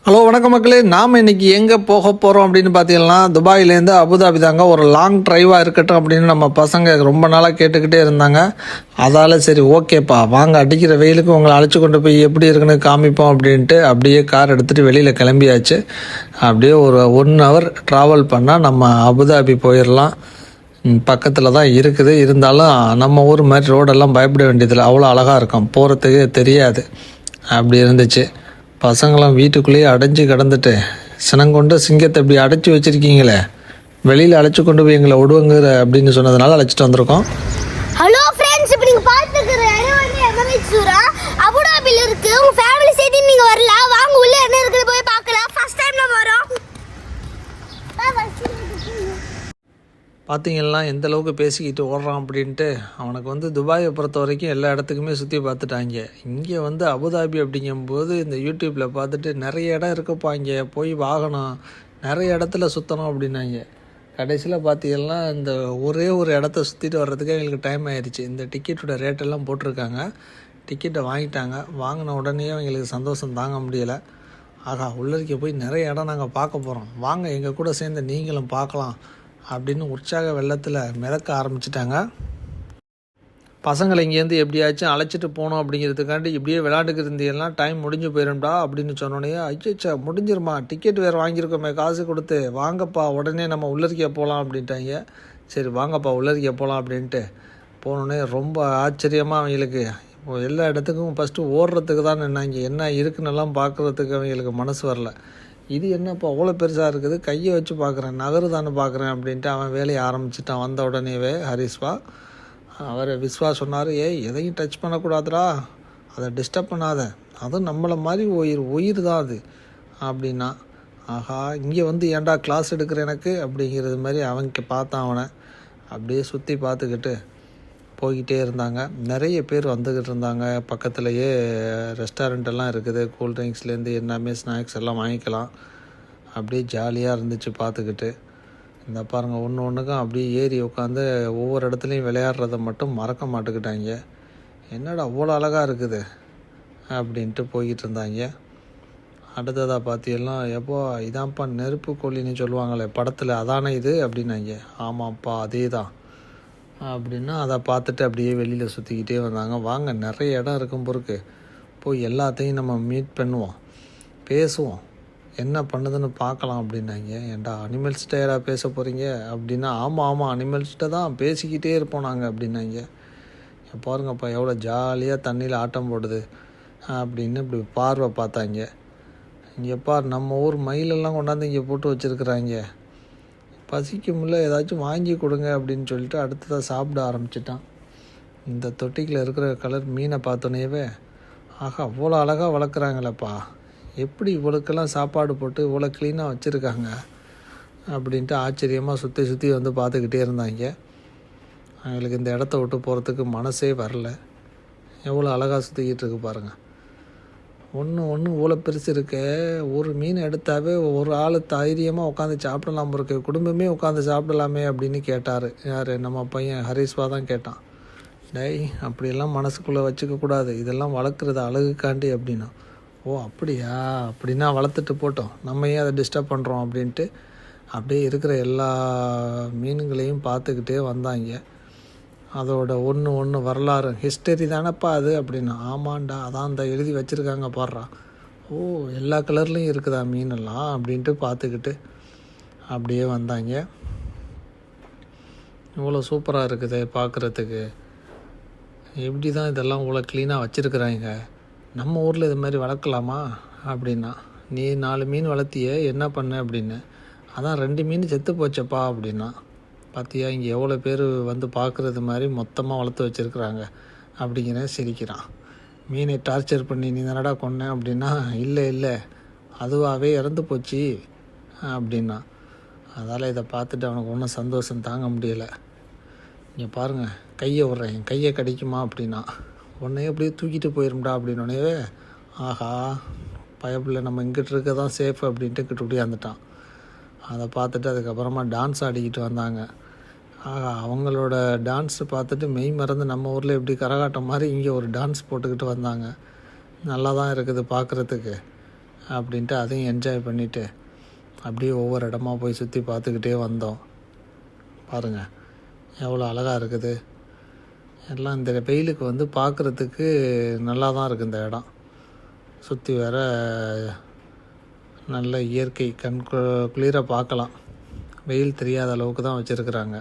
Hello வணக்கம் மக்களே, நாம் இன்றைக்கி எங்கே போக போகிறோம் அப்படின்னு பார்த்தீங்கன்னா துபாயிலேருந்து அபுதாபி தாங்க. ஒரு லாங் ட்ரைவாக இருக்கட்டும் அப்படின்னு நம்ம பசங்க ரொம்ப நாளாக கேட்டுக்கிட்டே இருந்தாங்க. அதால் சரி ஓகேப்பா வாங்க, அடிக்கிற வெயிலுக்கு உங்களை அழைச்சி கொண்டு போய் எப்படி இருக்குன்னு காமிப்போம் அப்படின்ட்டு அப்படியே கார் எடுத்துகிட்டு வெளியில் கிளம்பியாச்சு. அப்படியே ஒரு 1 ஹவர் ட்ராவல் பண்ணால் நம்ம அபுதாபி போயிடலாம். பக்கத்தில் தான் இருக்குது. இருந்தாலும் நம்ம ஊர் மாதிரி ரோடெல்லாம் பயப்பட வேண்டியதில்லை, அவ்வளோ அழகாக இருக்கும், போகிறதுக்கே தெரியாது. அப்படி இருந்துச்சு. பசங்களாம் வீட்டுக்குள்ளேயே அடைஞ்சு கிடந்துட்டு சினங்கொண்ட சிங்கத்தை இப்படி அடைச்சி வச்சுருக்கீங்களே, வெளியில் அழைச்சி கொண்டு போய் எங்களை விடுவங்கிற அப்படின்னு சொன்னதுனால அழைச்சிட்டு வந்திருக்கோம். ஹலோ ஃப்ரெண்ட்ஸ், இப்போ நீங்கள் பார்த்துக்கிற இடம் வந்து எமிரேட்ஸ் அபுதாபியில் இருக்குது. உங்கள் ஃபேமிலி சேர்த்து நீங்கள் வரலாம். வாங்க உள்ளே என்ன இருக்குது போய் பார்க்கலாம். ஃபர்ஸ்ட் டைம் நம்ம வரோம். பார்த்தீங்கன்னா எந்த அளவுக்கு பேசிக்கிட்டு ஓடுறான் அப்படின்ட்டு. அவனுக்கு வந்து துபாயை பொறுத்த வரைக்கும் எல்லா இடத்துக்குமே சுற்றி பார்த்துட்டாங்க. இங்கே வந்து அபுதாபி அப்படிங்கும்போது இந்த யூடியூப்பில் பார்த்துட்டு நிறைய இடம் இருக்குப்பா, இங்கே போய் வாகனம் நிறைய இடத்துல சுற்றணும் அப்படின்னாங்க. கடைசியில் பார்த்தீங்கன்னா இந்த ஒரே ஒரு இடத்த சுற்றிட்டு வர்றதுக்கு எங்களுக்கு டைம் ஆயிடுச்சு. இந்த டிக்கெட்டோட ரேட்டெல்லாம் போட்டிருக்காங்க. டிக்கெட்டை வாங்கிட்டாங்க. வாங்கின உடனே எங்களுக்கு சந்தோஷம் தாங்க முடியலை. ஆகா, உள்ளரிக்க போய் நிறைய இடம் நாங்கள் பார்க்க போகிறோம், வாங்க எங்கள் கூட சேர்ந்து நீங்களும் பார்க்கலாம் அப்படின்னு உற்சாக வெள்ளத்தில் மிதக்க ஆரம்பிச்சிட்டாங்க. பசங்களை இங்கேருந்து எப்படியாச்சும் அழைச்சிட்டு போகணும் அப்படிங்கிறதுக்காண்டி இப்படியே விளையாட்டுக்கு இருந்தீங்கன்னா டைம் முடிஞ்சு போயிடும்டா அப்படின்னு சொன்னோன்னே, ஐயச்சா முடிஞ்சிருமா, டிக்கெட் வேறு வாங்கியிருக்கோமே காசு கொடுத்து, வாங்கப்பா உடனே நம்ம உள்ளரிக்க போகலாம் அப்படின்ட்டாங்க. சரி வாங்கப்பா உள்ளரிக்க போகலாம் அப்படின்ட்டு போனோடனே ரொம்ப ஆச்சரியமாக அவங்களுக்கு எல்லா இடத்துக்கும் ஃபஸ்ட்டு ஓடுறதுக்கு தான் நின்னாங்க. என்ன இருக்குன்னெல்லாம் பார்க்குறதுக்கு அவங்களுக்கு மனசு வரல. இது என்னப்பா அவ்வளோ பெருசாக இருக்குது, கையை வச்சு பார்க்குறேன், நகருதான்னு பார்க்குறேன் அப்படின்ட்டு அவன் வேலையை ஆரம்பிச்சிட்டான். வந்த உடனேவே ஹரிஸ்வா அவர் விஸ்வா சொன்னார், எதையும் டச் பண்ணக்கூடாதுடா, அதை டிஸ்டர்ப் பண்ணாத, அதுவும் நம்மளை மாதிரி உயிர் தான் அது அப்படின்னா. ஆஹா, இங்கே வந்து ஏன்டா கிளாஸ் எடுக்கிற எனக்கு அப்படிங்கிறது மாதிரி அவங்க பார்த்தான். அவனை அப்படியே சுற்றி பார்த்துக்கிட்டு போய்கிட்டே இருந்தாங்க. நிறைய பேர் வந்துக்கிட்டு இருந்தாங்க. பக்கத்துலேயே ரெஸ்டாரண்ட்டெல்லாம் இருக்குது, கூல்ட்ரிங்க்ஸ்லேருந்து எல்லாமே ஸ்நாக்ஸ் எல்லாம் வாங்கிக்கலாம். அப்படியே ஜாலியாக இருந்துச்சு பார்த்துக்கிட்டு. இந்த பாருங்கள், ஒன்று ஒன்றுக்கும் அப்படியே ஏறி உட்காந்து ஒவ்வொரு இடத்துலையும் விளையாடுறத மட்டும் மறக்க மாட்டுக்கிட்டாங்க. என்னடா அவ்வளோ அழகாக இருக்குது அப்படின்ட்டு போய்கிட்டு இருந்தாங்க. அடுத்ததாக பார்த்தீங்கன்னா, எப்போ இதான்ப்பா நெருப்பு கோழின்னு சொல்லுவாங்களே படத்தில், அதானே இது அப்படின்னாங்க. ஆமாப்பா அதே தான் அப்படின்னா அதை பார்த்துட்டு அப்படியே வெளியில் சுற்றிக்கிட்டே வந்தாங்க. வாங்க நிறைய இடம் இருக்கும் பொறுக்கு போய் எல்லாத்தையும் நம்ம மீட் பண்ணுவோம், பேசுவோம், என்ன பண்ணுதுன்னு பார்க்கலாம் அப்படின்னாங்க. ஏன்டா அனிமல்ஸ்கிட்ட யாரா பேச போகிறீங்க அப்படின்னா, ஆமாம் அனிமல்ஸ்கிட்ட தான் பேசிக்கிட்டே இருப்போம் நாங்கள் அப்படின்னாங்க. பாருங்கப்பா எவ்வளோ ஜாலியாக தண்ணியில் ஆட்டம் போடுது அப்படின்னு இப்படி பார்வை பார்த்தாங்க. இங்கே பார், நம்ம ஊர் மயிலெல்லாம் கொண்டாந்து இங்கே போட்டு வச்சுருக்குறாங்க, பசிக்கும்ல ஏதாச்சும் வாங்கி கொடுங்க அப்படின்னு சொல்லிட்டு அடுத்ததாக சாப்பிட ஆரம்பிச்சிட்டான். இந்த தொட்டிக்கில் இருக்கிற கலர் மீனை பார்த்தோன்னேவே, ஆகா அவ்வளோ அழகாக வளர்க்குறாங்களேப்பா, எப்படி இவ்வளோக்கெல்லாம் சாப்பாடு போட்டு இவ்வளோ க்ளீனாக வச்சுருக்காங்க அப்படின்ட்டு ஆச்சரியமாக சுற்றி சுற்றி வந்து பார்த்துக்கிட்டே இருந்தாங்க. அவங்களுக்கு இந்த இடத்த விட்டு போகிறதுக்கு மனசே வரல. எவ்வளோ அழகாக சுற்றிக்கிட்டு இருக்கு பாருங்கள். ஒன்று இவ்வளோ பெருசு இருக்க, ஒரு மீன் எடுத்தாவே ஒரு ஆள் தைரியமாக உட்காந்து சாப்பிடலாம் இருக்கு, குடும்பமே உட்காந்து சாப்பிடலாமே அப்படின்னு கேட்டார். யார், நம்ம பையன் ஹரிஸ்வா தான் கேட்டான். டேய் அப்படியெல்லாம் மனசுக்குள்ளே வச்சுக்கக்கூடாது, இதெல்லாம் வளர்க்குறது அழகுக்காண்டி அப்படின்னா. ஓ அப்படியா, அப்படின்னா வளர்த்துட்டு போட்டோம், நம்ம ஏன் அதை டிஸ்டர்ப் பண்ணுறோம் அப்படின்ட்டு அப்படியே இருக்கிற எல்லா மீனுங்களையும் பார்த்துக்கிட்டே வந்தாங்க. அதோட ஒன்று வரலாறு ஹிஸ்டரி தானப்பா அது அப்படின்னா. ஆமாண்டா, அதான் அந்த எழுதி வச்சுருக்காங்க பாடுறா. ஓ எல்லா கலர்லேயும் இருக்குதா மீனெல்லாம் அப்படின்ட்டு பார்த்துக்கிட்டு அப்படியே வந்தாங்க. இவ்வளோ சூப்பராக இருக்குது பார்க்குறதுக்கு, எப்படி தான் இதெல்லாம் இவ்வளோ க்ளீனாக வச்சுருக்குறாங்க, நம்ம ஊரில் இது மாதிரி வளர்க்கலாமா அப்படின்னா. நீ 4 மீன் வளர்த்தியே என்ன பண்ண அப்படின்னு. அதான் 2 மீன் செத்து போச்சப்பா அப்படின்னா. பார்த்தியா இங்கே எவ்வளோ பேர் வந்து பார்க்குறது மாதிரி மொத்தமாக வளர்த்து வச்சுருக்குறாங்க அப்படிங்கிற சிரிக்கிறான். மீனை டார்ச்சர் பண்ணி நீ தானடா கொன்ன அப்படின்னா, இல்லை அதுவாகவே இறந்து போச்சு அப்படின்னா. அதால் இதை பார்த்துட்டு அவனுக்கு ஒன்றும் சந்தோஷம் தாங்க முடியலை. இங்கே பாருங்கள், கையை விட்றேன், என் கையை கடிக்குமா அப்படின்னா. உடனே அப்படியே தூக்கிட்டு போயிரும்டா அப்படின்னோடனே, ஆஹா பயப்பில்லை, நம்ம இங்கிட்டு இருக்க தான் சேஃப் அப்படின்ட்டு கிட்ட ஓடியாந்துட்டான். அதை பார்த்துட்டு அதுக்கப்புறமா டான்ஸ் ஆடிக்கிட்டு வந்தாங்க. அவங்களோட டான்ஸ் பார்த்துட்டு மெய் மறந்து நம்ம ஊரில் எப்படி கரகாட்டம் மாதிரி இங்கே ஒரு டான்ஸ் போட்டுக்கிட்டு வந்தாங்க. நல்லா தான் இருக்குது பார்க்குறதுக்கு. அப்படின்ட்டு அதையும் என்ஜாய் பண்ணிவிட்டு அப்படியே ஒவ்வொரு இடமா போய் சுற்றி பார்த்துக்கிட்டே வந்தோம். பாருங்கள் எவ்வளோ அழகாக இருக்குது. எல்லாம் இந்த வெயிலுக்கு வந்து பார்க்குறதுக்கு நல்லா தான் இருக்குது இந்த இடம். சுற்றி வேற நல்ல இயற்கை கண் குளிர பார்க்கலாம். வெயில் தெரியாத அளவுக்கு தான் வச்சுருக்குறாங்க.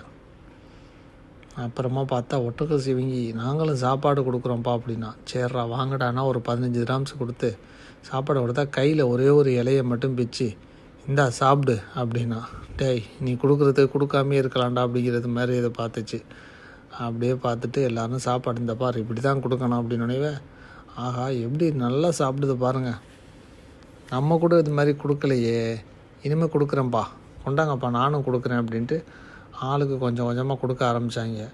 அப்புறமா பார்த்தா ஒட்டக சிவிங்கி நாங்களும் சாப்பாடு கொடுக்குறோம்ப்பா அப்படின்னா, சேர்றா வாங்கடானா ஒரு 15 கிராம்ஸ் கொடுத்து சாப்பாடு கொடுத்தா கையில் ஒரே ஒரு இலையை மட்டும் பிச்சு இந்தா சாப்பிடு அப்படின்னா, டேய் நீ கொடுக்குறதுக்கு கொடுக்காமே இருக்கலாம்டா அப்படிங்கிறது மாதிரி இதை பார்த்துச்சு. அப்படியே பார்த்துட்டு எல்லோரும் சாப்பாடு இந்த பாரு இப்படி தான் கொடுக்கணும் அப்படின்னு ஆஹா எப்படி நல்லா சாப்பிடுது பாருங்கள். நம்ம கூட இது மாதிரி கொடுக்கலையே, இனிமேல் கொடுக்குறேன்ப்பா கொண்டாங்கப்பா நானும் கொடுக்குறேன் அப்படின்ட்டு ஆளுக்கு கொஞ்சம் கொஞ்சமாக கொடுக்க ஆரம்பித்தாங்க.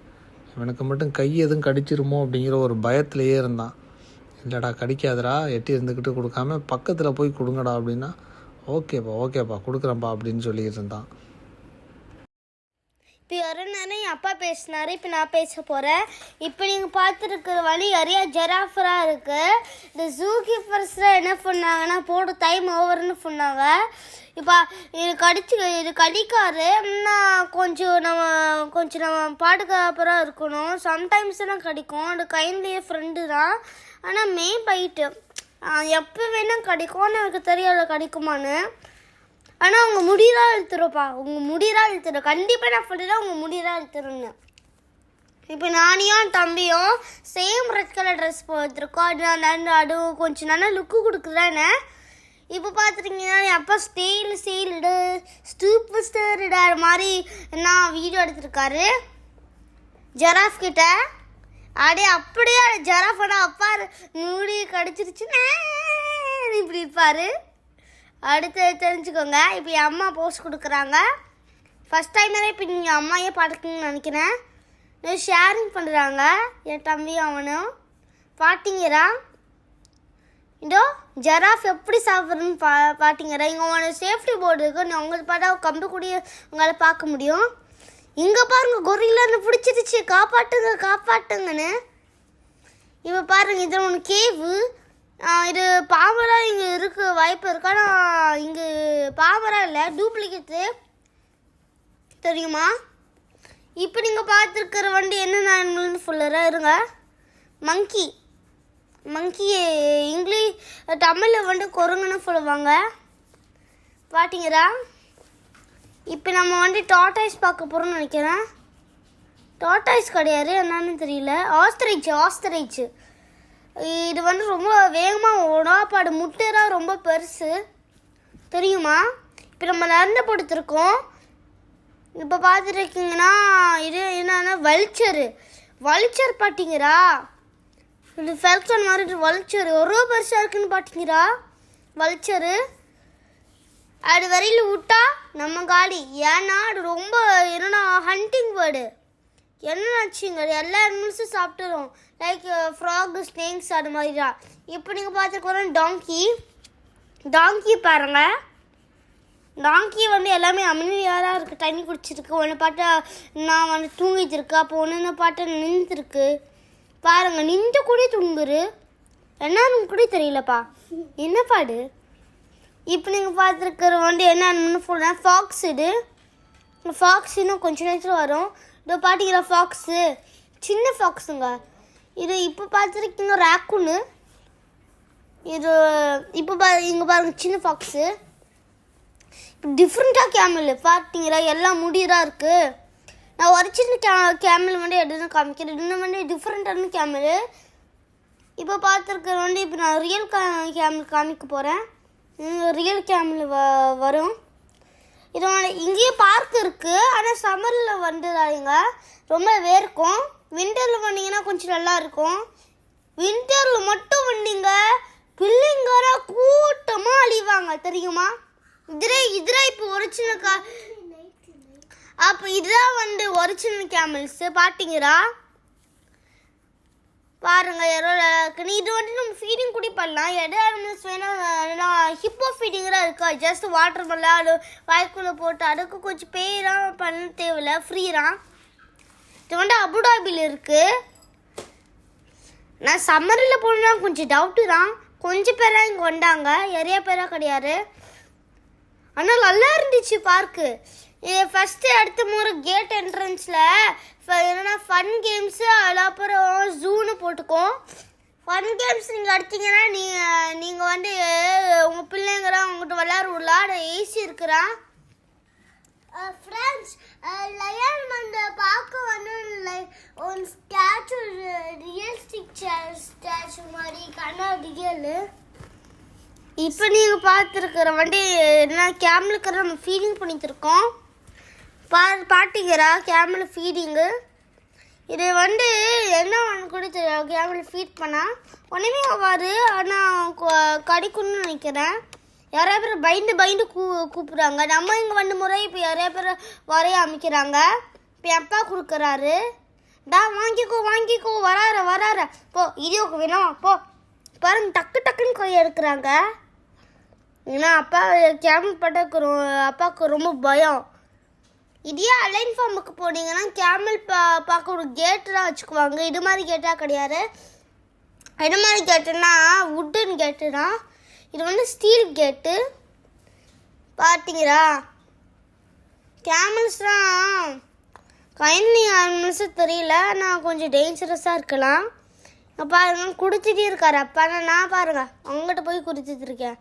இவனுக்கு மட்டும் கை எதுவும் கடிச்சிருமோ அப்படிங்கிற ஒரு பயத்துலையே இருந்தான். இல்லைடா கடிக்காதடா எட்டி இருந்துக்கிட்டு கொடுக்காம பக்கத்தில் போய் கொடுங்கடா அப்படின்னா, ஓகேப்பா கொடுக்குறேன்ப்பா அப்படின்னு சொல்லிட்டு இருந்தான். இப்போ ஒரு நேரம் என் அப்பா பேசினாரு, இப்போ நான் பேச போகிறேன். இப்போ நீங்கள் பார்த்துருக்குற வழி நிறையா ஜெராஃபராக இருக்குது. இந்த ஜூ கீப்பர்ஸ்லாம் என்ன பண்ணாங்கன்னா போட்டு டைம் ஓவர்னு சொன்னாங்க. இப்போ இது கடிக்காரு கொஞ்சம் நம்ம பாதுகாப்பராக இருக்கணும். சம்டைம்ஸ் தான் கடிக்கும், அது கைண்ட்லியே ஃப்ரெண்டு தான். ஆனால் மெயின் பைட்டு எப்போ வேணால் கடிக்கும்னு எனக்கு தெரியாது கடிக்குமான்னு. ஆனால் அவங்க முடியலாம் இழுத்துருப்பா, கண்டிப்பாக நான் சொல்லிடுறேன் அவங்க முடியலாம் இழுத்துருன்னு. இப்போ நானையும் தம்பியும் சேம் ரெட் கலர் ட்ரெஸ் போட்டுருக்கோம். அது கொஞ்சம் நல்லா லுக்கு கொடுக்குறேன்னு. இப்போ பார்த்துட்டிங்கன்னா என் அப்பா ஸ்டீல்டு ஸ்டூப்பர் மாதிரி நான் வீடியோ எடுத்திருக்காரு ஜெராஃப் கிட்ட. அப்படியே ஜெராஃபோட அப்பா மூடி கடிச்சிருச்சுன்னு இப்படி இருப்பார். அடுத்து தெரிஞ்சுக்கோங்க. இப்போ என் அம்மா போஸ்ட் கொடுக்குறாங்க. ஃபஸ்ட் டைம் தானே இப்போ நீங்கள் அம்மாயே பார்த்துக்கணும்னு நினைக்கிறேன். ஷேரிங் பண்ணுறாங்க என் தம்பியும் அவனும். பாட்டிங்கிறா இதோ ஜெராஃப் எப்படி சாப்பிட்றதுன்னு பாட்டிங்கிறா. இங்கே உங்களோட சேஃப்டி போர்டு இருக்குது, நான் உங்களுக்கு பார்த்தா கம்பு கூடிய உங்களால் பார்க்க முடியும். இங்கே பாருங்கள் கொரில்லான்னு பிடிச்சிருச்சு, காப்பாட்டுங்கன்னு. இப்போ பாருங்கள் இதில் ஒன்று கேவு. இது பாம்பராக இங்கே இருக்க வாய்ப்பு இருக்கு. ஆனால் இங்கே பாம்பராக இல்லை, டூப்ளிகேட்டு தெரியுமா. இப்போ நீங்கள் பார்த்துருக்கிற வண்டி என்ன அனிமல்னு சொல்லுறேன் இருங்க. மங்கி தமிழில் வந்து குரங்குன்னு சொல்லுவாங்க. பாட்டிங்களா இப்போ நம்ம வந்து டார்டாய்ஸ் பார்க்க போகிறோம்னு நினைக்கிறேன். டார்டாய்ஸ் கிடையாது, என்னன்னு தெரியல. ஆஸ்திரிச் இது வந்து ரொம்ப வேகமாக ஓடாப்பாடு முட்டைலாம் ரொம்ப பெருசு தெரியுமா. இப்போ நம்ம நடந்து படுத்துருக்கோம். இப்போ பார்த்துருக்கீங்கன்னா இது என்னன்னா வல்ச்சர் பார்த்தீங்களா. இது ஃபெல்கன் மாதிரி வல்ச்சர் எவ்வளோ பெருசாக இருக்குன்னு பார்த்தீங்களா. வல்ச்சரு அது வரையில் விட்டா நம்ம காலி. ஏன்னா அது ரொம்ப என்னன்னா ஹண்டிங் பேர்டு. என்னச்சுங்க எல்லா அனிமல்ஸும் சாப்பிட்டுரும். லைக் ஃப்ராக், ஸ்னேக்ஸ் அது மாதிரி தான். இப்போ நீங்கள் பார்த்துருக்கோம் டாங்கி பாருங்க. டாங்கி வந்து எல்லாமே அமைதியாக இருக்குது, தண்ணி குடிச்சிருக்கு. ஒன்று பாட்டா நான் வந்து தூங்கிட்டு இருக்கு, அப்போ ஒன்று பாட்டா நின்றுருக்கு பாருங்கள். நின்று கூட தூங்குரு, என்னன்னு கூட தெரியலப்பா என்ன பாடு. இப்போ நீங்கள் பார்த்துருக்கிற வந்து என்னன்னு சொல்கிறேன் ஃபாக்ஸ். ஃபாக்ஸ் இன்னும் கொஞ்சம் நேரத்தில் வரும். இதோ பாட்டிக்கிற ஃபாக்ஸு சின்ன ஃபாக்ஸுங்க. இது இப்போ பார்த்துருக்கீங்க ரேக்குன்னு. இது இப்போ இங்கே பாருங்கள் சின்ன ஃபாக்ஸு. இப்போ டிஃப்ரெண்ட்டாக கேமல் பார்த்தீங்களா, எல்லாம் முடியதாக இருக்குது. நான் ஒரு சின்ன கேமல் வந்து எடுத்து காமிக்கிறேன். இன்னும் வந்து டிஃப்ரெண்ட்டான கேமல். இப்போ பார்த்துருக்கிற வந்து இப்போ நான் ரியல் கேமல் காமிக்க போகிறேன். ரியல் கேமல் வரும். இது இங்கேயே பார்க் இருக்குது, ஆனால் சம்மரில் வந்துடாதீங்க, ரொம்ப வேர்க்கும். விண்டரில் வந்தீங்கன்னா கொஞ்சம் நல்லா இருக்கும். விண்டரில் மட்டும் வந்தீங்க பிள்ளைங்க கூட்டமாக அழிவாங்க தெரியுமா. இதுதான் இப்போ ஒரிஜினல் அப்போ இதுதான் வந்து ஒரிஜினல் கேமல்ஸ் பார்த்தீங்களா. பாருங்க யாரோட இது வந்து நம்ம ஃபீடிங் கூட பண்ணலாம். எடு அனிமல்ஸ் வேணால் ஹிப்போ ஃபீடிங்காக இருக்கா. ஜஸ்ட் வாட்டர் மெல்லாம் அது வாய்க்குள்ளே போட்டு அதுக்கு கொஞ்சம் பேராக பண்ண தேவையில்லை, ஃப்ரீதான். இது வந்து அபுதாபியில் இருக்குது. நான் சம்மரில் போனால் கொஞ்சம் டவுட்டு தான். கொஞ்சம் பேராக இங்கே வந்தாங்க, நிறைய பேராக கிடையாது. ஆனால் நல்லா இருந்துச்சு பார்க்கு. இது ஃபஸ்ட்டு அடுத்த முறை கேட் என்ட்ரன்ஸில் என்னென்னா ஃபன் கேம்ஸு, அப்புறம் ஜூன்னு போட்டுக்கோம். ஃபன் கேம்ஸ் நீங்கள் எடுத்தீங்கன்னா நீங்கள் வந்து உங்கள் பிள்ளைங்கிறான் உங்கள்கிட்ட விளாட ஏசி இருக்கிறான். ஃப்ரெண்ட்ஸ், லயன் வந்து பார்க்க வந்து ஒரு ஸ்டாச்சு, ரியலிஸ்டிக் ஸ்டாச்சு மாதிரி ரியல். இப்போ நீங்கள் பார்த்துருக்குற வண்டி என்ன கேமில் இருக்கிற நம்ம ஃபீடிங் பண்ணிட்டுருக்கோம். பாட்டிக்கிறா கேமில் ஃபீடிங்கு. இது வந்து என்ன ஒன்று கூட தெரியும், கேமில் ஃபீட் பண்ணால் ஒன்றுமே ஆகாது. ஆனால் கடிக்குன்னு நினைக்கிறேன். நிறைய பேர் பயந்து கூப்பிட்றாங்க. நம்ம இங்கே வந்து முறை இப்போ நிறைய பேர் வரைய அமைக்கிறாங்க. இப்போ என் அப்பா கொடுக்குறாரு, வாங்கிக்கோ வராற போ, இதுக்கு வேணும் போ. பாருங்க டக்குன்னு கையை எடுக்கிறாங்க. ஏன்னா அப்பா கேமல் பட்டக்கு அப்பாவுக்கு ரொம்ப பயம். இதே அலைன் ஃபார்முக்கு போனீங்கன்னா கேமல் பார்க்க ஒரு கேட்டு தான் வச்சுக்குவாங்க. இது மாதிரி கேட்டால் கிடையாது. இது மாதிரி கேட்டுன்னா வுட்டுன்னு கேட்டு தான். இது வந்து ஸ்டீல் கேட்டு. பார்த்தீங்களா, கேமல்ஸ்லாம் கைண்ட்லி அனிமல்ஸு தெரியல, நான் கொஞ்சம் டேஞ்சரஸாக இருக்கலாம். பாருங்க குடிச்சிட்டே இருக்காரு அப்பா. நான் பாருங்க அவங்ககிட்ட போய் குடிச்சிட்டு இருக்கேன்.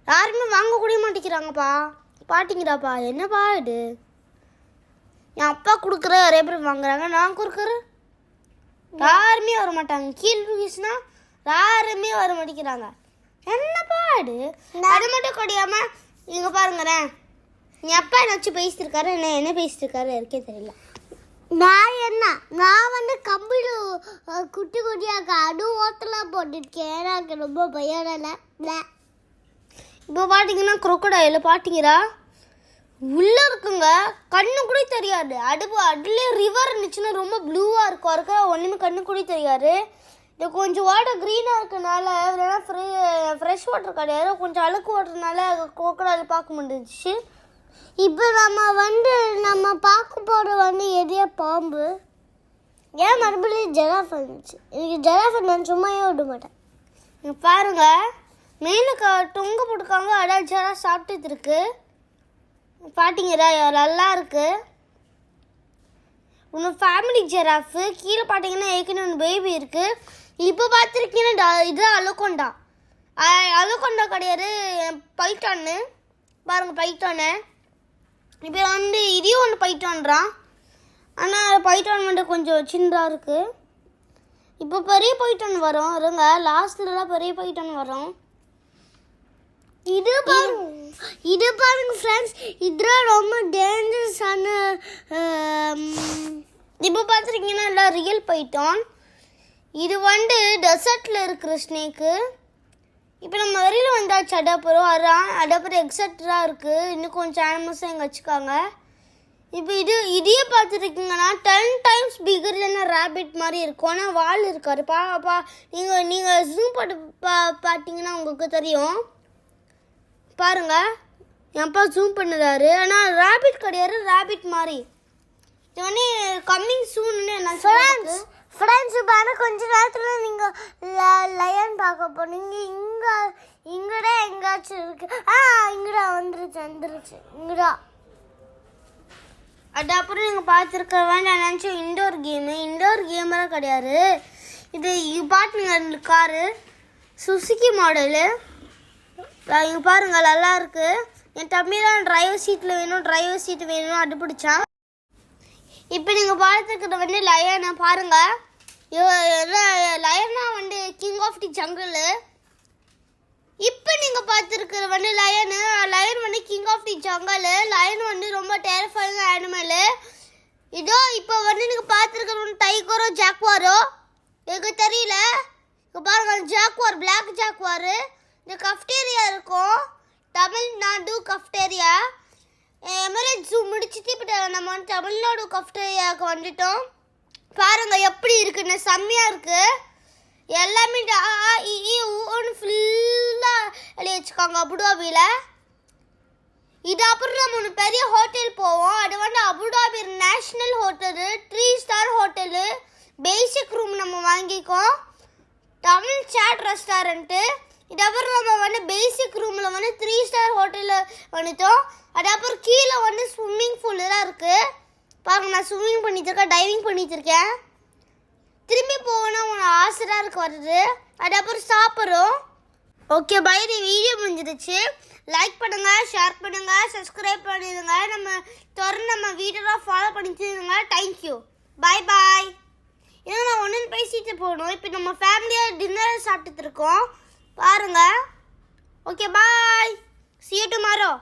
யாருமே வாங்க கூட மாட்டேங்கிறாங்கப்பா. பாட்டிங்கடாப்பா, என்னப்பா இது? என் அப்பா கொடுக்குற நிறைய பேர் வாங்குறாங்க, நான் கொடுக்குறேன் யாருமே வர மாட்டாங்க. கீழ் வீசுனா யாருமே வர மாட்டேங்கிறாங்க. என்னப்பா இது? அது மட்டும் கிடையாம இங்கே பாருங்களேன், என் அப்பா என்ன வச்சு பேசிட்டுருக்காரு, என்ன பேசிட்டுருக்காரு எனக்கே தெரியல. நான் வந்து கம்பிடு குட்டியாக அதுவும் ஓட்டலாம் போட்டுருக்கேன். எனக்கு ரொம்ப பயம் இல்லை. இப்போ பார்த்தீங்கன்னா குரோக்கடையில் பார்த்தீங்களா உள்ளே இருக்குங்க, கண்ணு கூட தெரியாது. அதுலேயே ரிவர் இருந்துச்சுன்னா ரொம்ப ப்ளூவாக இருக்கும், ஒன்றுமே கண்ணு கூட தெரியாது. இது கொஞ்சம் வாட்டர் க்ரீனாக இருக்கனால, இல்லைன்னா ஃப்ரெஷ் வாட்டர் கிடையாது, கொஞ்சம் அழுக்கு வாட்டர்னால குரோக்கடையில் பார்க்க முடிஞ்சிச்சு. இப்போ நம்ம பார்க்க போகிற வந்து எதையா பாம்பு. ஏன் மறுபடியும் ஜெராஃப் இருந்துச்சு. எனக்கு ஜெராஃப் நான் சும்மாவே விட மாட்டேன். இங்கே பாருங்கள், மேலே தொங்க போட்டுக்காங்க. அதான் ஜெராஃப் சாப்பிட்டுட்டு இருக்கு. பார்த்தீங்களா நல்லா இருக்கு. ஒன்று ஃபேமிலி ஜெராஃபு. கீழே பார்த்தீங்கன்னா ஏற்கனவே ஒன்று பேபி இருக்குது. இப்போ பார்த்துருக்கீங்கன்னா இது அலோகொண்டா கிடையாது, பைட்டான்னு பாருங்கள். பைட்டானு இப்போ வந்து இதையும் ஒன்று பைட்டான்றான். ஆனால் பைட்டான் வந்து கொஞ்சம் சின்னதாக இருக்குது. இப்போ பெரிய பைட்டான் வரும் இருங்க, லாஸ்ட்லலாம் பெரிய பைட்டான் வரும். இது பாருங்க ஃப்ரெண்ட்ஸ், இதுதான் ரொம்ப டேஞ்சரஸான. இப்போ பார்த்துருக்கீங்கன்னா எல்லாம் ரியல் பைட்டான். இது வந்து டெசர்ட்டில் இருக்கிற ஸ்னேக்கு. இப்போ நம்ம வெளியில் வந்தாச்சு. அடப்புறம் எக்ஸட்ராக இருக்குது. இன்னும் கொஞ்சம் அனிமல்ஸும் இங்கே வச்சுக்காங்க. இப்போ இதையே பார்த்துருக்கீங்கன்னா 10 times பிகர் இல்லைன்னா ரேபிட் மாதிரி இருக்கும். ஆனால் வால் இருக்காரு. நீங்கள் ஜூம் போட்டு பார்த்தீங்கன்னா உங்களுக்கு தெரியும். பாருங்கள், என் அப்பா ஜூம் பண்ணுறாரு. ஆனால் ரேபிட் கிடையாது, ரேபிட் மாதிரி. இது வந்து கம்மிங் சூன்னு என்ன ஃப்ரெண்ட்ஸ். இப்போ கொஞ்ச நேரத்தில் நீங்கள் லயன் பார்க்க போனீங்க. இங்கடா எங்காச்சும் இருக்கு. இங்கடா வந்துருச்சு இங்கடா. அப்புறம் நீங்கள் பார்த்துருக்க வேண்டாம் நினச்சோம். இண்டோர் கேமெல்லாம் கிடையாது. இது பாட்டுங்க காரு சுசுகி மாடலு. இங்கே பாருங்கள் நல்லா இருக்குது. என் தம்பி தான் டிரைவர் சீட்டு வேணும் அடிப்பிடிச்சான். இப்போ நீங்கள் பார்த்துருக்குற வந்து லயனை பாருங்கள். லயனா வந்து கிங் ஆஃப் தி ஜங்கிள். இப்போ நீங்கள் பார்த்துருக்குற வந்து லயன் வந்து king of the jungle. Lion வந்து ரொம்ப டெரிஃபைங் அனிமலு. இதோ இப்போ வந்து நீங்கள் பார்த்துருக்குற வந்து டைகரோ ஜாக்வாரோ எனக்கு தெரியல. இப்போ பாருங்கள், ஜாக்வார், பிளாக் ஜாக்வாரு. இந்த கஃப்டேரியா இருக்கும், தமிழ்நாடு கஃப்டேரியா. எமிரேட்ஸ் ஜூ முடிச்சுட்டு இப்போ நம்ம வந்து தமிழ்நாடு கஃப்டேரியாவுக்கு வந்துட்டோம். பாருங்கள் எப்படி இருக்குன்னு, செம்மையாக இருக்குது. எல்லாமே ஒன்று ஃபுல்லாக எழுதி வச்சுக்காங்க அபுதாபியில். இது அப்புறம் நம்ம ஒன்று பெரிய ஹோட்டல் போவோம். அது வந்து Abu Dhabi national hotel, 3 star hotel. Basic room நம்ம வாங்கிக்கோம். Tamil chat restaurant. இதுக்கப்புறம் நம்ம வந்து பேசிக் ரூமில் வந்து 3 ஸ்டார் ஹோட்டலில் வந்துட்டோம். அதுக்கப்புறம் கீழே வந்து ஸ்விம்மிங் பூல்லாம் இருக்குது. பாருங்க, நான் ஸ்விம்மிங் பண்ணிட்டு இருக்கேன், டைவிங் பண்ணிட்டு இருக்கேன். திரும்பி போகணும் உனக்கு ஆசையாக இருக்கு வருது. அதுக்கப்புறம் சாப்பிட்றோம். ஓகே பை, இந்த வீடியோ முடிஞ்சிருச்சு. லைக் பண்ணுங்கள், ஷேர் பண்ணுங்கள், சப்ஸ்கிரைப் பண்ணிடுங்க. நம்ம வீடியோலாம் ஃபாலோ பண்ணிட்டுருங்க. தேங்க்யூ, பாய் பாய். ஏன்னா நான் ஒன்று பேசிட்டு போகணும். இப்போ நம்ம ஃபேமிலியாக டின்னர் சாப்பிட்டுட்டு இருக்கோம் பாருங்கள். Okay bye, see you tomorrow.